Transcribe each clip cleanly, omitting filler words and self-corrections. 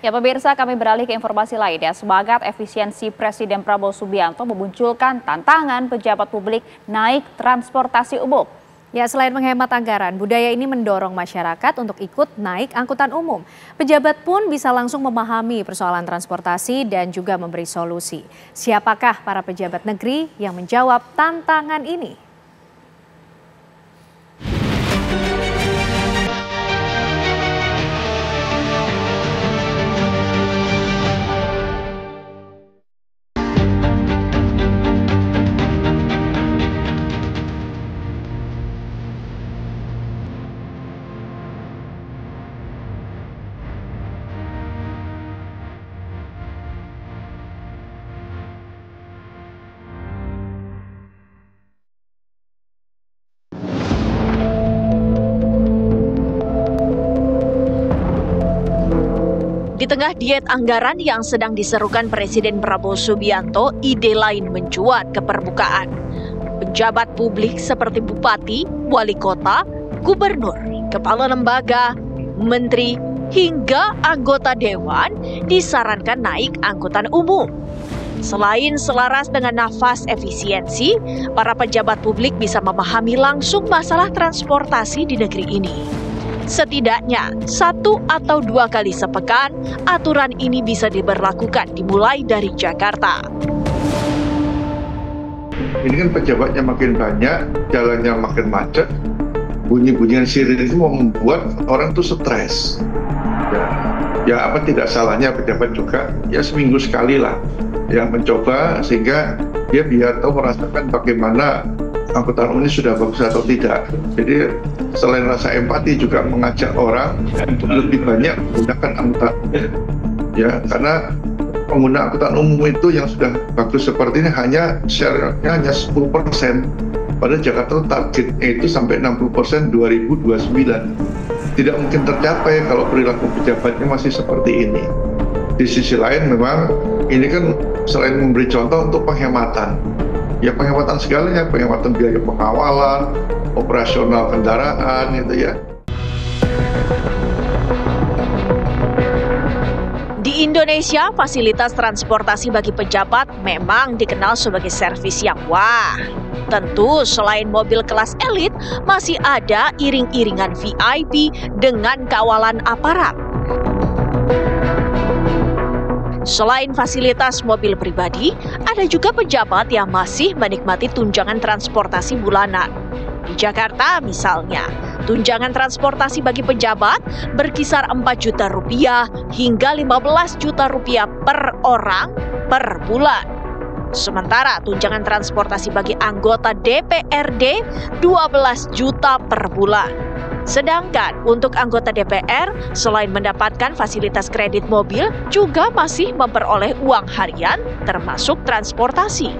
Ya pemirsa, kami beralih ke informasi lain ya. Semangat efisiensi Presiden Prabowo Subianto memunculkan tantangan pejabat publik naik transportasi umum. Ya, selain menghemat anggaran, budaya ini mendorong masyarakat untuk ikut naik angkutan umum. Pejabat pun bisa langsung memahami persoalan transportasi dan juga memberi solusi. Siapakah para pejabat negeri yang menjawab tantangan ini? Di tengah diet anggaran yang sedang diserukan Presiden Prabowo Subianto, ide lain mencuat ke permukaan. Pejabat publik seperti bupati, wali kota, gubernur, kepala lembaga, menteri, hingga anggota dewan disarankan naik angkutan umum. Selain selaras dengan nafas efisiensi, para pejabat publik bisa memahami langsung masalah transportasi di negeri ini. Setidaknya 1 atau 2 kali sepekan, aturan ini bisa diberlakukan dimulai dari Jakarta. Ini kan pejabatnya makin banyak, jalannya makin macet, bunyi-bunyian siren itu membuat orang tuh stres. Ya apa tidak salahnya pejabat juga ya seminggu sekali lah yang mencoba sehingga dia biar tahu merasakan bagaimana angkutan umum ini sudah bagus atau tidak. Jadi selain rasa empati juga mengajak orang untuk lebih banyak menggunakan angkutan umum. Ya, karena pengguna angkutan umum itu yang sudah bagus seperti ini hanya share-nya hanya 10%. Pada Jakarta targetnya itu sampai 60% 2029. Tidak mungkin tercapai kalau perilaku pejabatnya masih seperti ini. Di sisi lain memang ini kan selain memberi contoh untuk penghematan. Ya penghematan segalanya, penghematan biaya pengawalan, operasional kendaraan itu ya. Di Indonesia, fasilitas transportasi bagi pejabat memang dikenal sebagai servis yang wah. Tentu selain mobil kelas elit, masih ada iring-iringan VIP dengan kawalan aparat. Selain fasilitas mobil pribadi, ada juga pejabat yang masih menikmati tunjangan transportasi bulanan. Di Jakarta misalnya, tunjangan transportasi bagi pejabat berkisar 4 juta rupiah hingga 15 juta rupiah per orang per bulan. Sementara tunjangan transportasi bagi anggota DPRD 12 juta per bulan. Sedangkan untuk anggota DPR, selain mendapatkan fasilitas kredit mobil, juga masih memperoleh uang harian termasuk transportasi.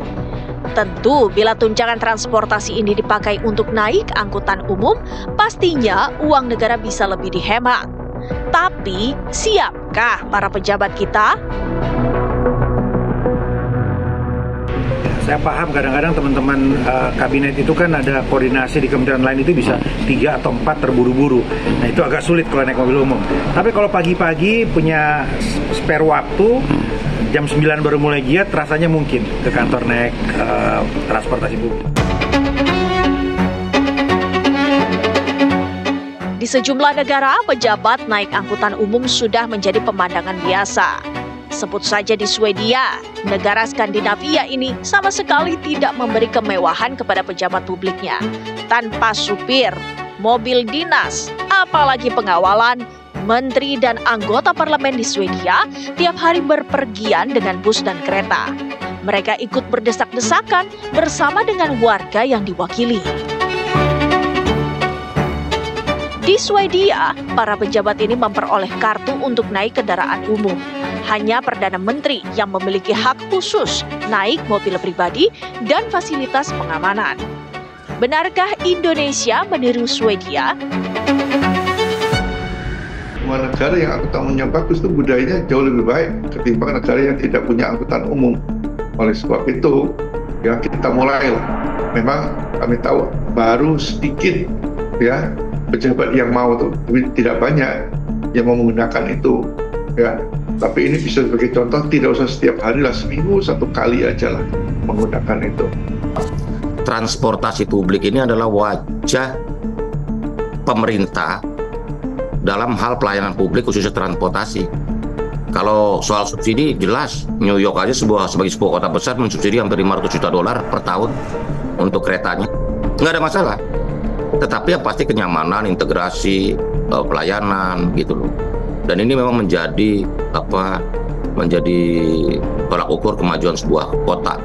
Tentu bila tunjangan transportasi ini dipakai untuk naik angkutan umum, pastinya uang negara bisa lebih dihemat. Tapi siapkah para pejabat kita? Saya paham kadang-kadang teman-teman kabinet itu kan ada koordinasi di kementerian lain itu bisa 3 atau 4 terburu-buru. Nah itu agak sulit kalau naik mobil umum. Tapi kalau pagi-pagi punya spare waktu, jam 9 baru mulai giat, rasanya mungkin ke kantor naik transportasi publik. Di sejumlah negara, pejabat naik angkutan umum sudah menjadi pemandangan biasa. Sebut saja di Swedia, negara Skandinavia ini sama sekali tidak memberi kemewahan kepada pejabat publiknya. Tanpa supir, mobil dinas, apalagi pengawalan, menteri dan anggota parlemen di Swedia tiap hari berpergian dengan bus dan kereta. Mereka ikut berdesak-desakan bersama dengan warga yang diwakili. Di Swedia, para pejabat ini memperoleh kartu untuk naik kendaraan umum. Hanya Perdana Menteri yang memiliki hak khusus naik mobil pribadi dan fasilitas pengamanan. Benarkah Indonesia meniru Swedia? Semua negara yang angkutan umumnya bagus itu budayanya jauh lebih baik ketimbang negara yang tidak punya angkutan umum. Oleh sebab itu, ya kita mulailah. Memang kami tahu baru sedikit ya pejabat yang mau tuh, tidak banyak yang mau menggunakan itu. Ya, tapi ini bisa sebagai contoh, tidak usah setiap hari lah, seminggu 1 kali aja lah menggunakan itu. Transportasi publik ini adalah wajah pemerintah dalam hal pelayanan publik khususnya transportasi. Kalau soal subsidi jelas, New York aja sebagai sebuah kota besar mensubsidi hampir $500 juta per tahun untuk keretanya. Nggak ada masalah. Tetapi yang pasti kenyamanan, integrasi, pelayanan gitu loh. Dan ini memang menjadi tolak ukur kemajuan sebuah kota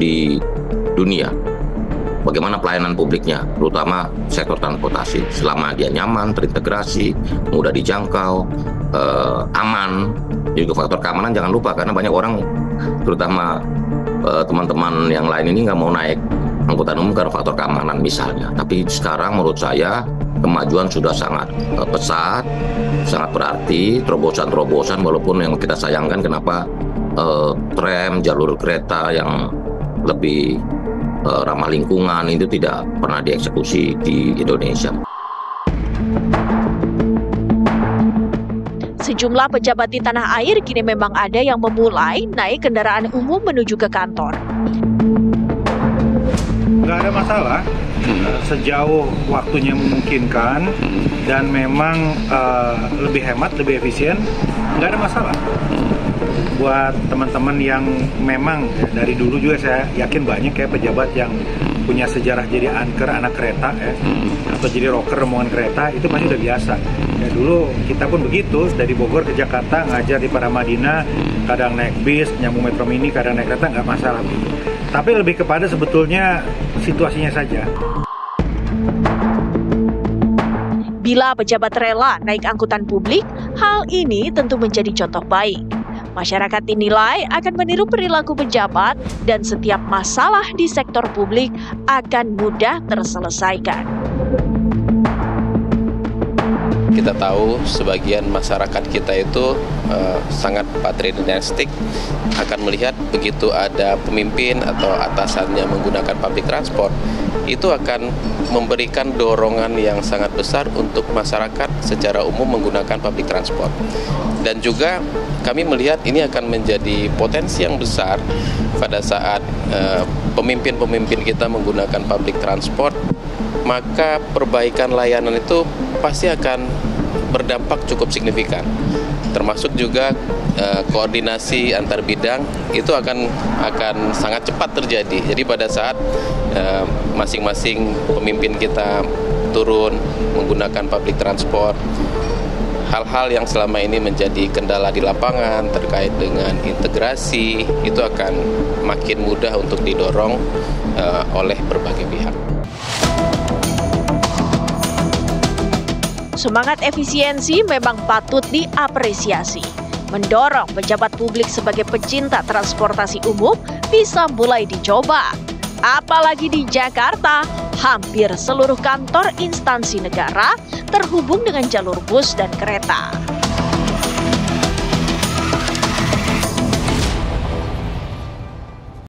di dunia. Bagaimana pelayanan publiknya, terutama sektor transportasi, selama dia nyaman, terintegrasi, mudah dijangkau, aman. Juga faktor keamanan jangan lupa, karena banyak orang, terutama teman-teman yang lain ini nggak mau naik angkutan umum karena faktor keamanan misalnya. Tapi sekarang menurut saya kemajuan sudah sangat pesat, sangat berarti. Terobosan-terobosan, walaupun yang kita sayangkan kenapa tram, jalur kereta yang lebih ramah lingkungan itu tidak pernah dieksekusi di Indonesia. Sejumlah pejabat di tanah air kini memang ada yang memulai naik kendaraan umum menuju ke kantor. Nggak ada masalah, sejauh waktunya memungkinkan dan memang lebih hemat, lebih efisien, nggak ada masalah. Buat teman-teman yang memang dari dulu juga saya yakin banyak ya pejabat yang punya sejarah jadi anchor anak kereta ya, atau jadi rocker rombongan kereta, itu pasti udah biasa. Ya dulu kita pun begitu, dari Bogor ke Jakarta ngajar di Paramadina, kadang naik bis, nyambung metro mini, kadang naik kereta, nggak masalah. Tapi lebih kepada sebetulnya situasinya saja. Bila pejabat rela naik angkutan publik, hal ini tentu menjadi contoh baik. Masyarakat dinilai akan meniru perilaku pejabat dan setiap masalah di sektor publik akan mudah terselesaikan. Kita tahu sebagian masyarakat kita itu sangat patriotistik, akan melihat begitu ada pemimpin atau atasannya menggunakan public transport, itu akan memberikan dorongan yang sangat besar untuk masyarakat secara umum menggunakan public transport. Dan juga kami melihat ini akan menjadi potensi yang besar pada saat pemimpin-pemimpin kita menggunakan public transport, maka perbaikan layanan itu pasti akan berdampak cukup signifikan. Termasuk juga koordinasi antar bidang itu akan sangat cepat terjadi. Jadi pada saat masing-masing pemimpin kita turun menggunakan public transport, hal-hal yang selama ini menjadi kendala di lapangan terkait dengan integrasi itu akan makin mudah untuk didorong oleh berbagai pihak. Semangat efisiensi memang patut diapresiasi. Mendorong pejabat publik sebagai pecinta transportasi umum bisa mulai dicoba. Apalagi di Jakarta, hampir seluruh kantor instansi negara terhubung dengan jalur bus dan kereta.